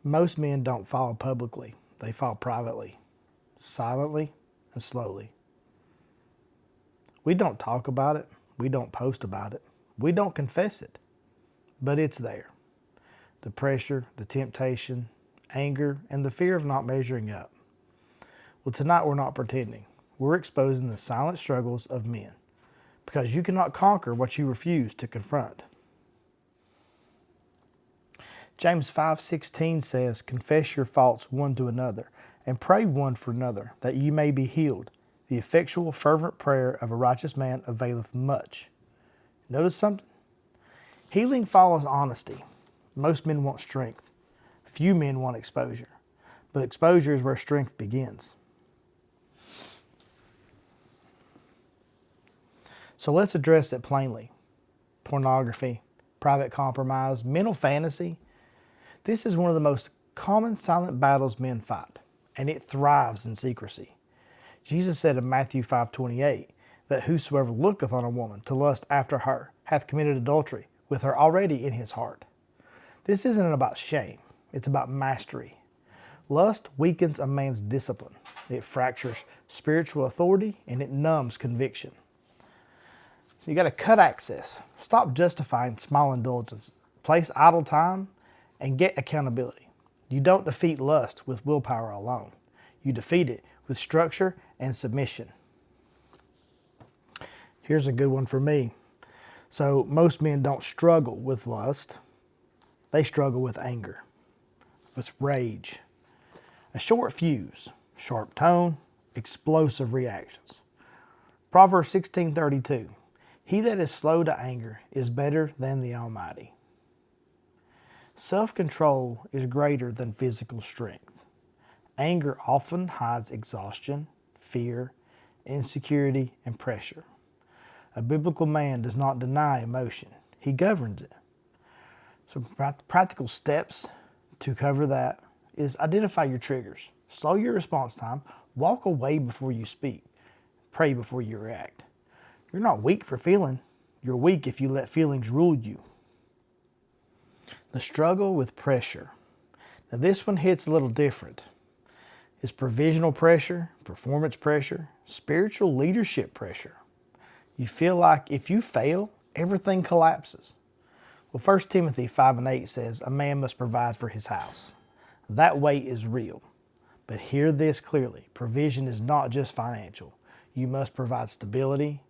Most men don't fall publicly. They fall privately, silently, and slowly. We don't talk about it. We don't post about it. We don't confess it. But it's there. The pressure, the temptation, anger, and the fear of not measuring up. Well, tonight we're not pretending. We're exposing the silent struggles of men, because you cannot conquer what you refuse to confront. James 5:16 says, "Confess your faults one to another, and pray one for another, that ye may be healed. The effectual fervent prayer of a righteous man availeth much." Notice something? Healing follows honesty. Most men want strength. Few men want exposure. But exposure is where strength begins. So let's address it plainly. Pornography, private compromise, mental fantasy. This is one of the most common silent battles men fight, and it thrives in secrecy. Jesus said in Matthew 5:28 that whosoever looketh on a woman to lust after her hath committed adultery with her already in his heart. This isn't about shame, it's about mastery. Lust weakens a man's discipline. It fractures spiritual authority and it numbs conviction. So you got to cut access. Stop justifying small indulgences. Place idle time and get accountability. You don't defeat lust with willpower alone. You defeat it with structure and submission. Here's a good one for me. So most men don't struggle with lust. They struggle with anger, with rage. A short fuse, sharp tone, explosive reactions. Proverbs 16:32. He that is slow to anger is better than the Almighty. Self-control is greater than physical strength. Anger often hides exhaustion, fear, insecurity, and pressure. A biblical man does not deny emotion. He governs it. So practical steps to cover that is identify your triggers. Slow your response time. Walk away before you speak. Pray before you react. You're not weak for feeling. You're weak if you let feelings rule you. The struggle with pressure. Now this one hits a little different. It's provisional pressure, performance pressure, spiritual leadership pressure. You feel like if you fail, everything collapses. Well, 1 Timothy 5:8 says, "A man must provide for his house." That weight is real. But hear this clearly. Provision is not just financial. You must provide stability,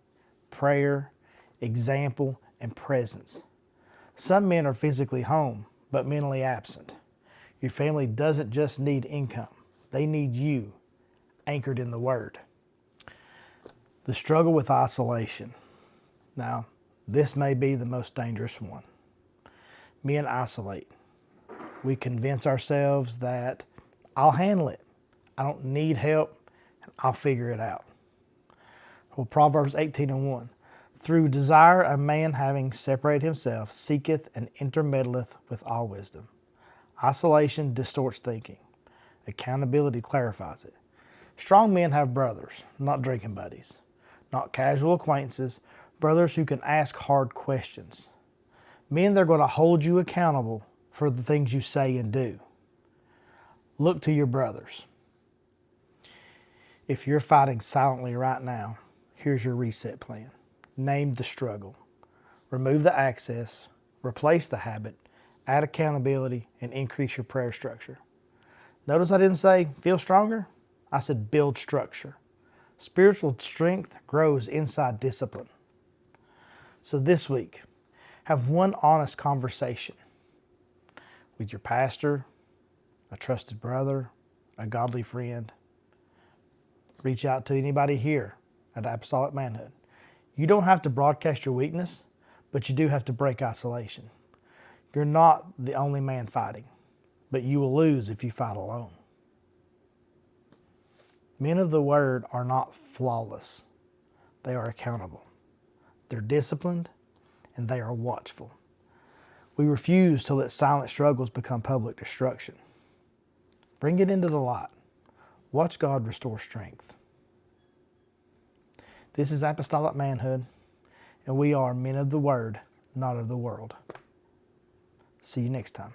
prayer, example, and presence. Some men are physically home, but mentally absent. Your family doesn't just need income. They need you, anchored in the Word. The struggle with isolation. Now, this may be the most dangerous one. Men isolate. We convince ourselves that I'll handle it. I don't need help. I'll figure it out. Well, Proverbs 18:1. Through desire a man having separated himself seeketh and intermeddleth with all wisdom. Isolation distorts thinking. Accountability clarifies it. Strong men have brothers, not drinking buddies. Not casual acquaintances, brothers who can ask hard questions. Men, they're going to hold you accountable for the things you say and do. Look to your brothers. If you're fighting silently right now, here's your reset plan. Name the struggle. Remove the access, replace the habit, add accountability, and increase your prayer structure. Notice I didn't say feel stronger. I said build structure. Spiritual strength grows inside discipline. So this week, have one honest conversation with your pastor, a trusted brother, a godly friend. Reach out to anybody here at Apostolic Manhood. You don't have to broadcast your weakness, but you do have to break isolation. You're not the only man fighting, but you will lose if you fight alone. Men of the Word are not flawless. They are accountable. They're disciplined, and they are watchful. We refuse to let silent struggles become public destruction. Bring it into the light. Watch God restore strength. This is Apostolic Manhood, and we are men of the Word, not of the world. See you next time.